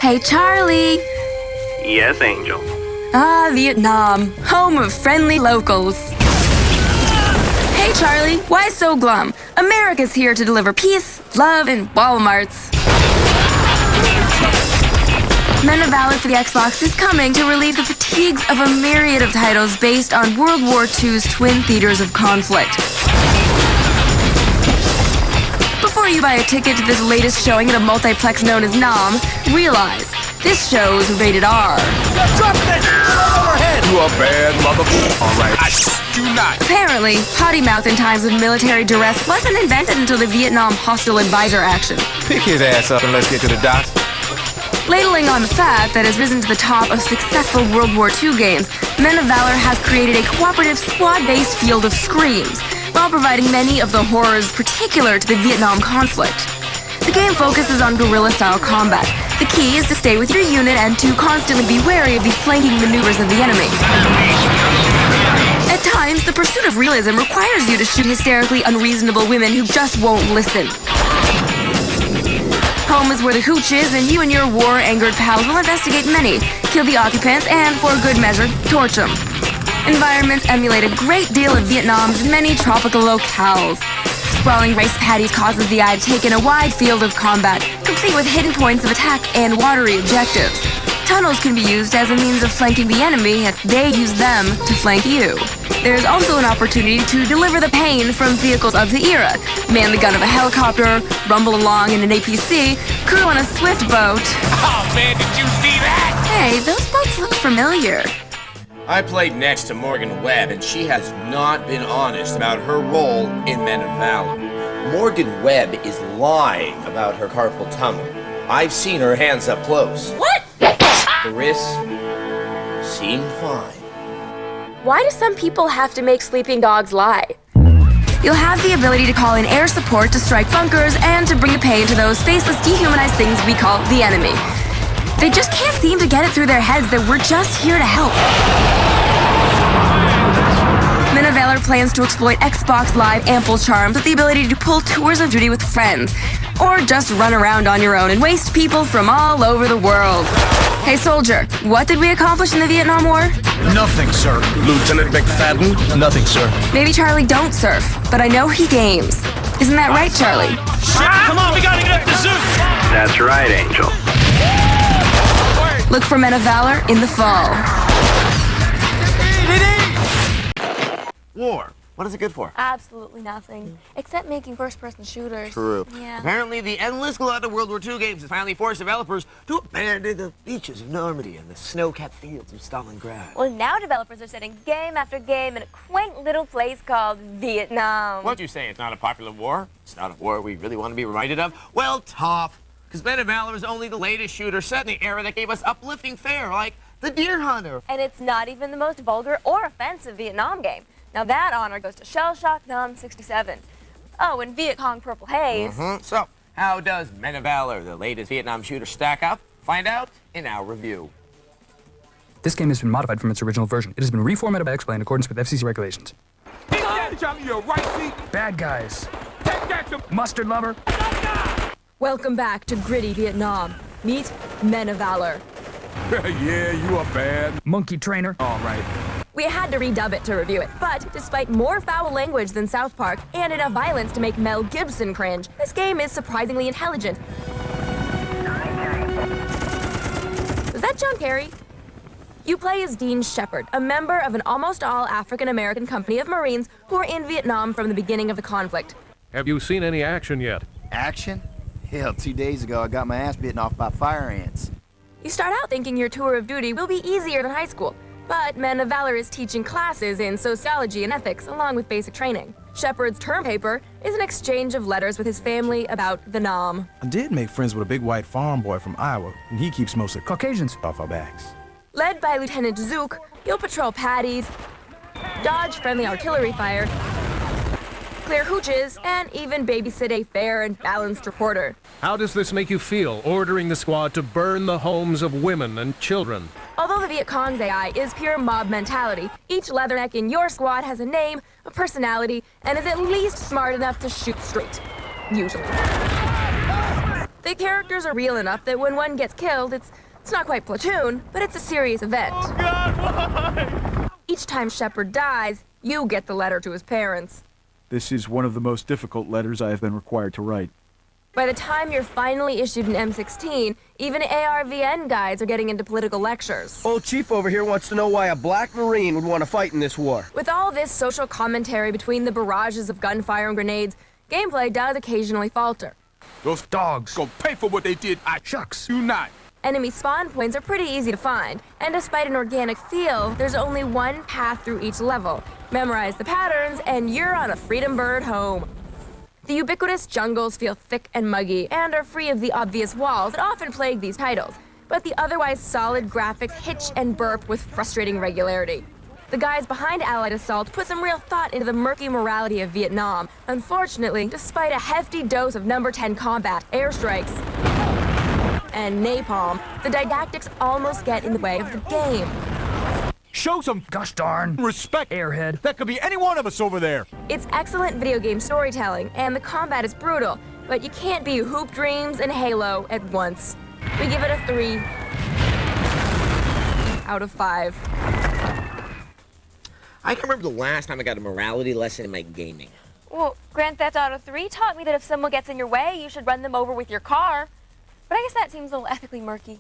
Hey, Charlie. Yes, Angel. Ah, Vietnam, home of friendly locals. Hey, Charlie, why so glum? America's here to deliver peace, love, and Walmarts. Men of Valor for the Xbox is coming to relieve the fatigues of a myriad of titles based on World War II's twin theaters of conflict. Before you buy a ticket to this latest showing at a multiplex known as NOM, realize this show's rated R. Drop that overhead! You a bad motherfucker. All right, I do not. Apparently, potty mouth in times of military duress wasn't invented until the Vietnam Hostile Advisor action. Pick his ass up and let's get to the dots. Ladling on the fact that has risen to the top of successful World War II games, Men of Valor has created a cooperative squad-based field of screams, while providing many of the horrors particular to the Vietnam conflict. The game focuses on guerrilla-style combat. The key is to stay with your unit and to constantly be wary of the flanking maneuvers of the enemy. At times, the pursuit of realism requires you to shoot hysterically unreasonable women who just won't listen. Home is where the hooch is, and you and your war-angered pals will investigate many, kill the occupants, and, for good measure, torch them. Environments emulate a great deal of Vietnam's many tropical locales. Sprawling rice paddies causes the eye to take in a wide field of combat, complete with hidden points of attack and watery objectives. Tunnels can be used as a means of flanking the enemy as they use them to flank you. There's also an opportunity to deliver the pain from vehicles of the era. Man the gun of a helicopter, rumble along in an APC, crew on a swift boat. Oh man, did you see that? Hey, those boats look familiar. I played next to Morgan Webb, and she has not been honest about her role in Men of Valor. Morgan Webb is lying about her carpal tunnel. I've seen her hands up close. What? The wrists seem fine. Why do some people have to make sleeping dogs lie? You'll have the ability to call in air support to strike bunkers and to bring the pain to those faceless, dehumanized things we call the enemy. They just can't seem to get it through their heads that we're just here to help. Men of Valor plans to exploit Xbox Live ample charms with the ability to pull tours of duty with friends, or just run around on your own and waste people from all over the world. Hey, soldier, what did we accomplish in the Vietnam War? Nothing, sir. Lieutenant McFadden? Nothing, sir. Maybe Charlie don't surf, but I know he games. Isn't that right, Charlie? Shit, come on, we gotta get up the zoo! That's right, Angel. Look for Men of Valor in the fall. War. What is it good for? Absolutely nothing, except making first-person shooters. True. Yeah. Apparently, the endless glut of World War II games has finally forced developers to abandon the beaches of Normandy and the snow-capped fields of Stalingrad. Well, now developers are setting game after game in a quaint little place called Vietnam. What'd you say? It's not a popular war? It's not a war we really want to be reminded of? Well, tough. Because Men of Valor is only the latest shooter set in the era that gave us uplifting fare, like the Deer Hunter. And it's not even the most vulgar or offensive Vietnam game. Now that honor goes to Shell Shock Nam 67. Oh, and Viet Cong Purple Haze. So, how does Men of Valor, the latest Vietnam shooter, stack up? Find out in our review. This game has been modified from its original version. It has been reformatted by XPlay in accordance with FCC regulations. Bad guys. Mustard lover. Welcome back to gritty Vietnam. Meet Men of Valor. Yeah, you a bad Monkey trainer. All right. We had to redub it to review it, but despite more foul language than South Park and enough violence to make Mel Gibson cringe, this game is surprisingly intelligent. Was that John Kerry? You play as Dean Shepard, a member of an almost all African-American company of Marines who were in Vietnam from the beginning of the conflict. Have you seen any action yet? Action? Hell, 2 days ago I got my ass bitten off by fire ants. You start out thinking your tour of duty will be easier than high school, but Men of Valor is teaching classes in sociology and ethics along with basic training. Shepard's term paper is an exchange of letters with his family about the Nam. I did make friends with a big white farm boy from Iowa, and he keeps most of the Caucasians off our backs. Led by Lieutenant Zook, you'll patrol paddies, dodge friendly artillery fire, clear hooches, and even babysit a fair and balanced reporter. How does this make you feel, ordering the squad to burn the homes of women and children? Although the Viet Cong's AI is pure mob mentality, each leatherneck in your squad has a name, a personality, and is at least smart enough to shoot straight. Usually. The characters are real enough that when one gets killed, it's not quite Platoon, but it's a serious event. Oh God, why? Each time Shepard dies, you get the letter to his parents. This is one of the most difficult letters I have been required to write. By the time you're finally issued an M16, even ARVN guides are getting into political lectures. Old Chief over here wants to know why a black Marine would want to fight in this war. With all this social commentary between the barrages of gunfire and grenades, gameplay does occasionally falter. Those dogs gonna pay for what they did. Shucks. Do not. Enemy spawn points are pretty easy to find, and despite an organic feel, there's only one path through each level. Memorize the patterns, and you're on a Freedom Bird home. The ubiquitous jungles feel thick and muggy, and are free of the obvious walls that often plague these titles, but the otherwise solid graphics hitch and burp with frustrating regularity. The guys behind Allied Assault put some real thought into the murky morality of Vietnam. Unfortunately, despite a hefty dose of number 10 combat, airstrikes, and napalm, the didactics almost get in the way of the game. Show some Gosh darn. respect, Airhead. That could be any one of us over there. It's excellent video game storytelling, and the combat is brutal, but you can't be Hoop Dreams and Halo at once. We give it a 3 out of 5. I can remember the last time I got a morality lesson in my gaming. Well, Grand Theft Auto 3 taught me that if someone gets in your way, you should run them over with your car. But I guess that seems a little ethically murky.